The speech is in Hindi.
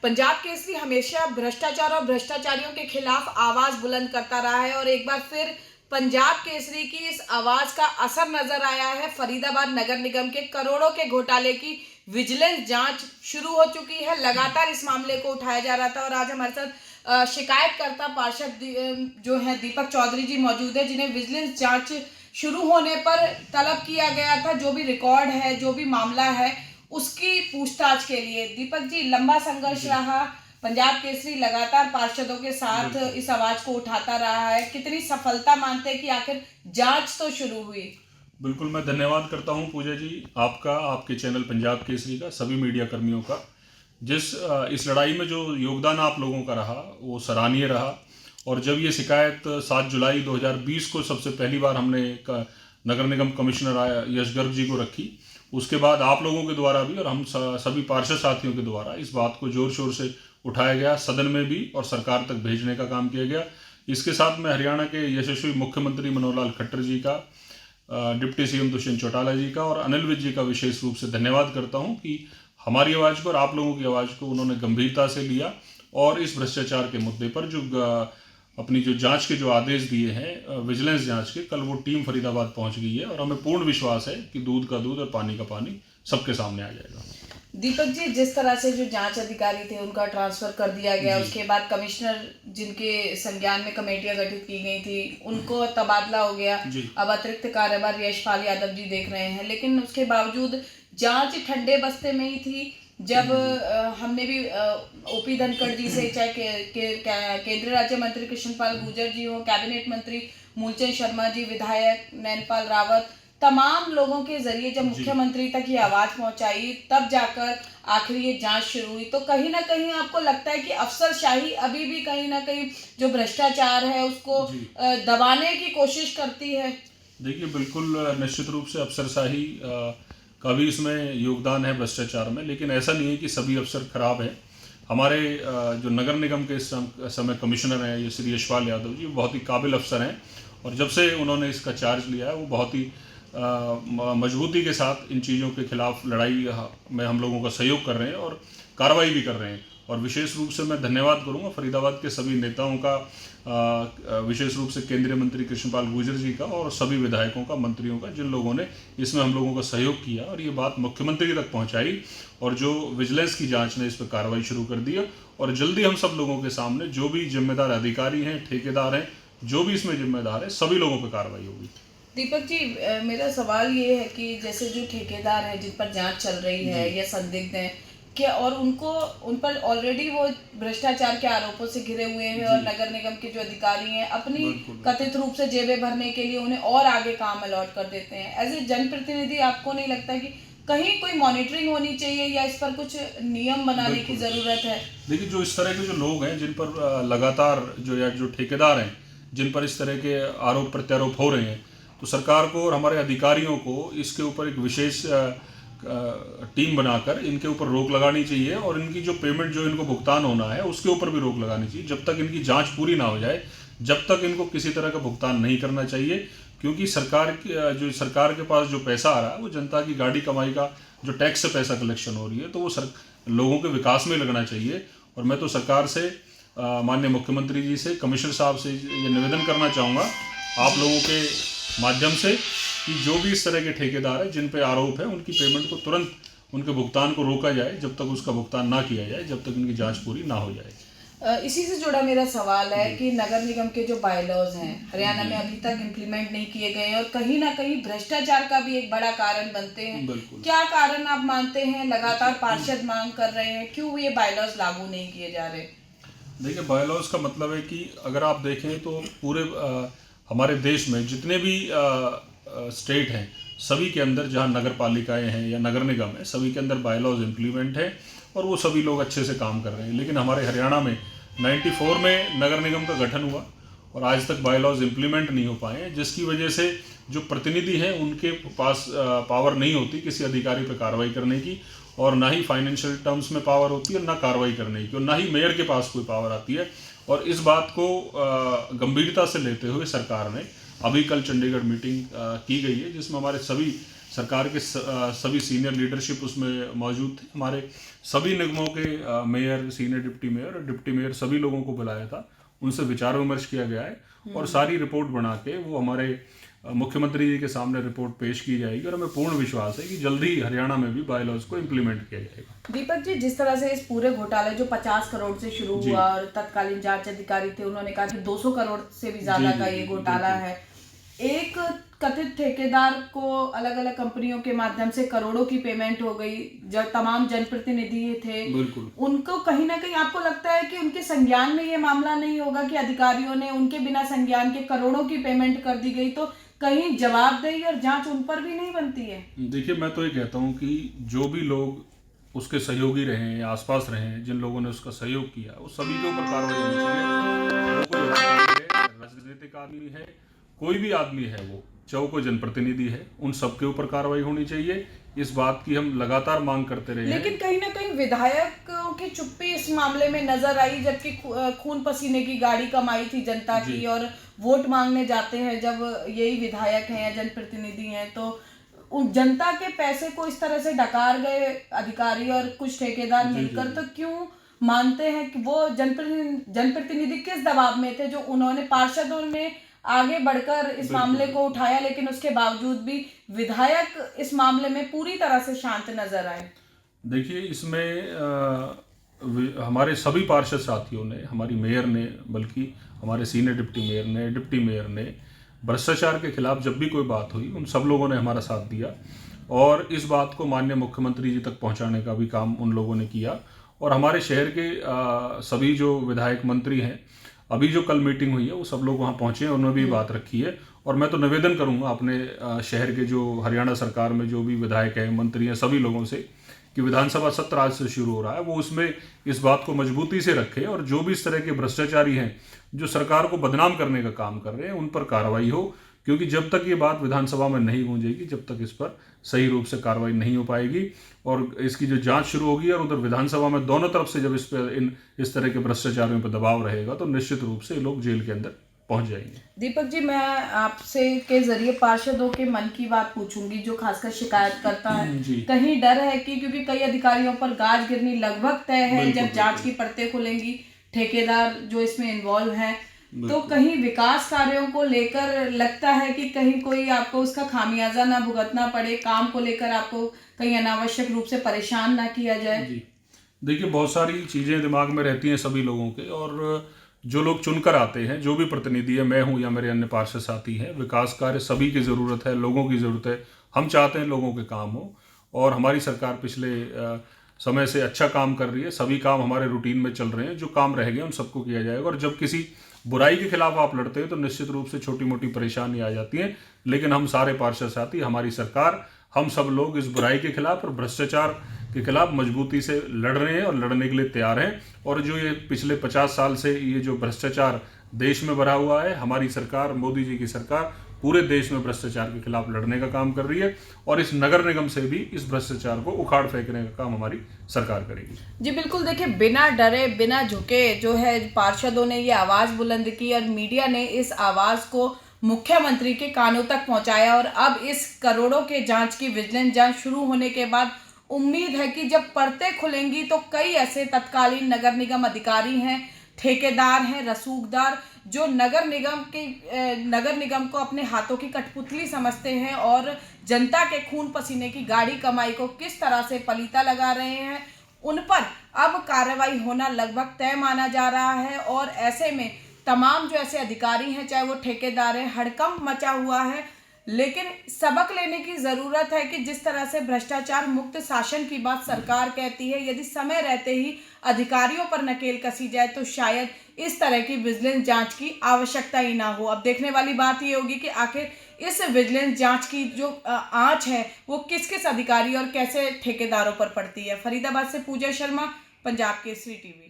पंजाब केसरी हमेशा भ्रष्टाचार और भ्रष्टाचारियों के खिलाफ आवाज बुलंद करता रहा है और एक बार फिर पंजाब केसरी की इस आवाज का असर नजर आया है। फरीदाबाद नगर निगम के करोड़ों के घोटाले की विजिलेंस जांच शुरू हो चुकी है। लगातार इस मामले को उठाया जा रहा था और आज हमारे साथ शिकायतकर्ता पार्षद जो है दीपक चौधरी जी मौजूद है, जिन्हें विजिलेंस जांच शुरू होने पर तलब किया गया था। जो भी रिकॉर्ड है, जो भी मामला है, उसकी पूछताछ के लिए। दीपक जी, लंबा संघर्ष रहा, पंजाब केसरी लगातार पार्षदों के साथ इस आवाज को उठाता रहा है। कितनी सफलता मानते हैं कि आखिर जांच तो शुरू हुई? बिल्कुल, मैं धन्यवाद करता हूं पूजा जी, आपका, आपके चैनल पंजाब केसरी का, सभी मीडिया कर्मियों का। इस लड़ाई में जो योगदान आप लोगों का रहा वो सराहनीय रहा। और जब ये शिकायत 7 जुलाई 2020 को सबसे पहली बार हमने नगर निगम कमिश्नर यश गर्ग जी को रखी, उसके बाद आप लोगों के द्वारा भी और हम सभी पार्षद साथियों के द्वारा इस बात को जोर शोर से उठाया गया, सदन में भी और सरकार तक भेजने का काम किया गया। इसके साथ मैं हरियाणा के यशस्वी मुख्यमंत्री मनोहर लाल खट्टर जी का, डिप्टी सीएम दुष्यंत चौटाला जी का और अनिल विज जी का विशेष रूप से धन्यवाद करता हूं कि हमारी आवाज़ को और आप लोगों की आवाज़ को उन्होंने गंभीरता से लिया और इस भ्रष्टाचार के मुद्दे पर जो अपनी जो जांच के जो आदेश दिए हैं विजिलेंस जांच के, कल वो टीम फरीदाबाद पहुंच गई है और हमें पूर्ण विश्वास है कि दूध का दूध और पानी का पानी सबके सामने आ जाएगा। दीपक जी, जिस तरह से जो जांच अधिकारी थे उनका ट्रांसफर कर दिया गया, उसके बाद कमिश्नर जिनके संज्ञान में कमेटियां गठित की गई थी उनको तबादला हो गया, अब अतिरिक्त कार्यभार यशपाल यादव जी देख रहे हैं, लेकिन उसके बावजूद जांच ठंडे बस्ते में ही थी। जब हमने भी ओपी धनखड़ जी से, चाहे केंद्रीय राज्य मंत्री कृष्णपाल गुर्जर जी हो, कैबिनेट मंत्री मूलचंद शर्मा जी, विधायक नैनपाल रावत, तमाम लोगों के जरिए जब मुख्यमंत्री तक ये आवाज पहुंचाई, तब जाकर आखिर ये जांच शुरू हुई। तो कहीं ना कहीं आपको लगता है कि अफसरशाही अभी भी कहीं ना कहीं जो भ्रष्टाचार है उसको दबाने की कोशिश करती है? देखिए, बिल्कुल निश्चित रूप से अफसरशाही का भी इसमें योगदान है भ्रष्टाचार में, लेकिन ऐसा नहीं है कि सभी अफसर खराब हैं। हमारे जो नगर निगम के इस समय कमिश्नर हैं ये श्री यशपाल यादव जी, बहुत ही काबिल अफसर हैं और जब से उन्होंने इसका चार्ज लिया है वो बहुत ही मजबूती के साथ इन चीज़ों के खिलाफ लड़ाई में हम लोगों का सहयोग कर रहे हैं और कार्रवाई भी कर रहे हैं। और विशेष रूप से मैं धन्यवाद करूंगा फरीदाबाद के सभी नेताओं का, विशेष रूप से केंद्रीय मंत्री कृष्णपाल गुर्जर जी का और सभी विधायकों का, मंत्रियों का, जिन लोगों ने इसमें हम लोगों का सहयोग किया और ये बात मुख्यमंत्री तक पहुंचाई और जो विजिलेंस की जांच ने इस पर कार्रवाई शुरू कर दी है। और जल्दी हम सब लोगों के सामने जो भी जिम्मेदार अधिकारी हैं, ठेकेदार हैं, जो भी इसमें जिम्मेदार है, सभी लोगों पर कार्रवाई होगी। दीपक जी, मेरा सवाल ये है कि जैसे जो ठेकेदार हैं जिन पर जांच चल रही है या संदिग्ध हैं, क्या और उन पर ऑलरेडी वो भ्रष्टाचार के आरोपों से घिरे हुए हैं और नगर निगम के जो अधिकारी हैं अपनी कथित रूप से जेबें भरने के लिए उन्हें और आगे काम अलॉट कर देते हैं। एज ए जनप्रतिनिधि आपको नहीं लगता कि कहीं कोई मॉनिटरिंग होनी चाहिए या इस पर कुछ नियम बनाने की जरूरत है? देखिए, जो इस तरह के जो लोग हैं जिन पर लगातार जो ठेकेदार हैं जिन पर इस तरह के आरोप प्रत्यारोप हो रहे हैं, तो सरकार को और हमारे अधिकारियों को इसके ऊपर एक विशेष टीम बनाकर इनके ऊपर रोक लगानी चाहिए और इनकी जो पेमेंट जो इनको भुगतान होना है उसके ऊपर भी रोक लगानी चाहिए। जब तक इनकी जांच पूरी ना हो जाए, जब तक इनको किसी तरह का भुगतान नहीं करना चाहिए, क्योंकि सरकार के पास जो पैसा आ रहा है वो जनता की गाड़ी कमाई का जो टैक्स से पैसा कलेक्शन हो रही है, तो वो लोगों के विकास में लगना चाहिए। और मैं तो सरकार से, माननीय मुख्यमंत्री जी से, कमिश्नर साहब से ये निवेदन करना चाहूँगा आप लोगों के माध्यम से कि जो भी इस तरह के ठेकेदार हैं जिन पे आरोप है उनकी पेमेंट को तुरंत, उनके भुगतान को रोका जाए जब तक उसका भुगतान ना किया जाए, जब तक इनकी जांच पूरी ना हो जाए। इसी से जुड़ा मेरा सवाल है कि नगर निगम के जो बायलॉज हैं हरियाणा में अभी तक इम्प्लीमेंट नहीं किए गए और कहीं ना कहीं भ्रष्टाचार का भी एक बड़ा कारण बनते हैं। क्या कारण आप मानते हैं? लगातार पार्षद मांग कर रहे हैं, क्यों ये बायलॉज लागू नहीं किए जा रहे? देखिए, बायलॉज का मतलब है कि अगर आप देखें तो पूरे हमारे देश में जितने भी स्टेट हैं सभी के अंदर जहां नगर पालिकाएँ हैं या नगर निगम है, सभी के अंदर बायलॉज इम्प्लीमेंट है और वो सभी लोग अच्छे से काम कर रहे हैं। लेकिन हमारे हरियाणा में 94 में नगर निगम का गठन हुआ और आज तक बायलॉज इम्प्लीमेंट नहीं हो पाए हैं, जिसकी वजह से जो प्रतिनिधि हैं उनके पास पावर नहीं होती किसी अधिकारी पर कार्रवाई करने की, और ना ही फाइनेंशियल टर्म्स में पावर होती है, ना कार्रवाई करने की, और ना ही मेयर के पास कोई पावर आती है। और इस बात को गंभीरता से लेते हुए सरकार ने अभी कल चंडीगढ़ मीटिंग की गई है जिसमें हमारे सभी सरकार के सभी सीनियर लीडरशिप उसमें मौजूद थे। हमारे सभी निगमों के मेयर, सीनियर डिप्टी मेयर और डिप्टी मेयर सभी लोगों को बुलाया था, उनसे विचार विमर्श किया गया है और सारी रिपोर्ट बना के वो हमारे मुख्यमंत्री जी के सामने रिपोर्ट पेश की जाएगी और हमें पूर्ण विश्वास है कि जल्दी हरियाणा में भी बाय लॉज को इम्प्लीमेंट किया जाएगा। दीपक जी, जिस तरह से इस पूरे घोटाले जो 50 करोड़ से शुरू हुआ और तत्कालीन जांच अधिकारी थे, उन्होंने कहा कि 200 करोड़ से भी ज्यादा का ये घोटाला है। एक कथित ठेकेदार को अलग अलग कंपनियों के माध्यम से करोड़ों की पेमेंट हो गई, जो तमाम जनप्रतिनिधि थे उनको कहीं ना कहीं आपको लगता है कि उनके संज्ञान में ये मामला नहीं होगा कि अधिकारियों ने उनके बिना संज्ञान के करोड़ों की पेमेंट कर दी गई, तो कहीं जवाबदेही और जांच उन पर भी नहीं बनती है? देखिए, मैं तो ये कहता हूँ कि जो भी लोग उसके सहयोगी रहे या आसपास रहे, जिन लोगों ने उसका सहयोग किया, उस सभी के ऊपर कार्रवाई होनी चाहिए। वो कोई राजनीतिक आदमी है, कोई भी आदमी है, वो चाहे कोई जनप्रतिनिधि है, उन सबके ऊपर कार्रवाई होनी चाहिए। इस बात की हम लगातार मांग करते रहे। लेकिन कहीं ना कहीं विधायकों की चुप्पी इस मामले में नजर आई, जबकि खून पसीने की गाड़ी कमाई थी जनता की, और वोट मांगने जाते हैं जब यही विधायक हैं या जनप्रतिनिधि हैं, तो जनता के पैसे को इस तरह से डकार गए अधिकारी और कुछ ठेकेदार मिलकर, तो क्यों मानते हैं कि वो जनप्रतिनिधि किस दबाव में थे जो उन्होंने पार्षदों ने आगे बढ़कर इस मामले को उठाया, लेकिन उसके बावजूद भी विधायक इस मामले में पूरी तरह से शांत नजर आए? देखिए, इसमें हमारे सभी पार्षद साथियों ने, हमारी मेयर ने, बल्कि हमारे सीनियर डिप्टी मेयर ने भ्रष्टाचार के खिलाफ जब भी कोई बात हुई, उन सब लोगों ने हमारा साथ दिया और इस बात को माननीय मुख्यमंत्री जी तक पहुंचाने का भी काम उन लोगों ने किया। और हमारे शहर के सभी जो विधायक मंत्री हैं, अभी जो कल मीटिंग हुई है, वो सब लोग वहाँ पहुँचे हैं, उन्होंने भी बात रखी है। और मैं तो निवेदन करूँगा अपने शहर के जो हरियाणा सरकार में जो भी विधायक हैं, मंत्री हैं, सभी लोगों से कि विधानसभा सत्र आज से शुरू हो रहा है, वो उसमें इस बात को मजबूती से रखे और जो भी इस तरह के भ्रष्टाचारी हैं जो सरकार को बदनाम करने का काम कर रहे हैं, उन पर कार्रवाई हो, क्योंकि जब तक ये बात विधानसभा में नहीं गूंजेगी, जब तक इस पर सही रूप से कार्रवाई नहीं हो पाएगी और इसकी जो जांच शुरू होगी और उधर विधानसभा में दोनों तरफ से जब इस तरह के भ्रष्टाचारियों पर दबाव रहेगा, तो निश्चित रूप से लोग जेल के अंदर पहुंच जाएंगे। दीपक जी, मैं आपसे के जरिए पार्षदों के मन की बात पूछूंगी, जो खासकर शिकायत करता है। कहीं डर है कि क्योंकि कई अधिकारियों पर गाज गिरनी लगभग तय है, जब जांच की परतें खुलेंगी, ठेकेदार जो इसमें इन्वॉल्व हैं, तो कहीं विकास कार्यों को लेकर लगता है कि कहीं कोई आपको उसका खामियाजा ना भुगतना पड़े, काम को लेकर आपको कहीं अनावश्यक रूप से परेशान ना किया जाए? देखिए, बहुत सारी चीज़ें दिमाग में रहती हैं सभी लोगों के, और जो लोग चुनकर आते हैं, जो भी प्रतिनिधि है, मैं हूँ या मेरे अन्य पार्षद साथी हैं, विकास कार्य सभी की ज़रूरत है, लोगों की ज़रूरत है। हम चाहते हैं लोगों के काम हो और हमारी सरकार पिछले समय से अच्छा काम कर रही है। सभी काम हमारे रूटीन में चल रहे हैं, जो काम रह गए उन सबको किया जाएगा। और जब किसी बुराई के खिलाफ आप लड़ते हैं तो निश्चित रूप से छोटी मोटी परेशानी आ जाती है, लेकिन हम सारे पार्षद साथी, हमारी सरकार, हम सब लोग इस बुराई के खिलाफ और भ्रष्टाचार के खिलाफ मजबूती से लड़ रहे हैं और लड़ने के लिए तैयार हैं। और जो ये पिछले 50 साल से ये जो भ्रष्टाचार देश में भरा हुआ है, हमारी सरकार, मोदी जी की सरकार पूरे देश में भ्रष्टाचार के खिलाफ लड़ने का काम कर रही है और इस नगर निगम से भी इस भ्रष्टाचार को उखाड़ फेंकने का काम हमारी सरकार करेगी। जी बिल्कुल, देखिए, बिना डरे बिना झुके जो है पार्षदों ने ये आवाज बुलंद की और मीडिया ने इस आवाज को मुख्यमंत्री के कानों तक पहुंचाया। और अब इस करोड़ों के जांच की विजिलेंस जांच शुरू होने के बाद उम्मीद है कि जब परतें खुलेंगी तो कई ऐसे तत्कालीन नगर निगम अधिकारी हैं, ठेकेदार हैं, रसूखदार, जो नगर निगम को अपने हाथों की कठपुतली समझते हैं और जनता के खून पसीने की गाढ़ी कमाई को किस तरह से पलीता लगा रहे हैं, उन पर अब कार्रवाई होना लगभग तय माना जा रहा है। और ऐसे में तमाम जो ऐसे अधिकारी हैं, चाहे वो ठेकेदार हैं, हड़कंप मचा हुआ है। लेकिन सबक लेने की जरूरत है कि जिस तरह से भ्रष्टाचार मुक्त शासन की बात सरकार कहती है, यदि समय रहते ही अधिकारियों पर नकेल कसी जाए तो शायद इस तरह की विजिलेंस जांच की आवश्यकता ही ना हो। अब देखने वाली बात ये होगी कि आखिर इस विजिलेंस जांच की जो आंच है वो किस किस अधिकारी और कैसे ठेकेदारों पर पड़ती है। फरीदाबाद से पूजा शर्मा, पंजाब केसरी टीवी।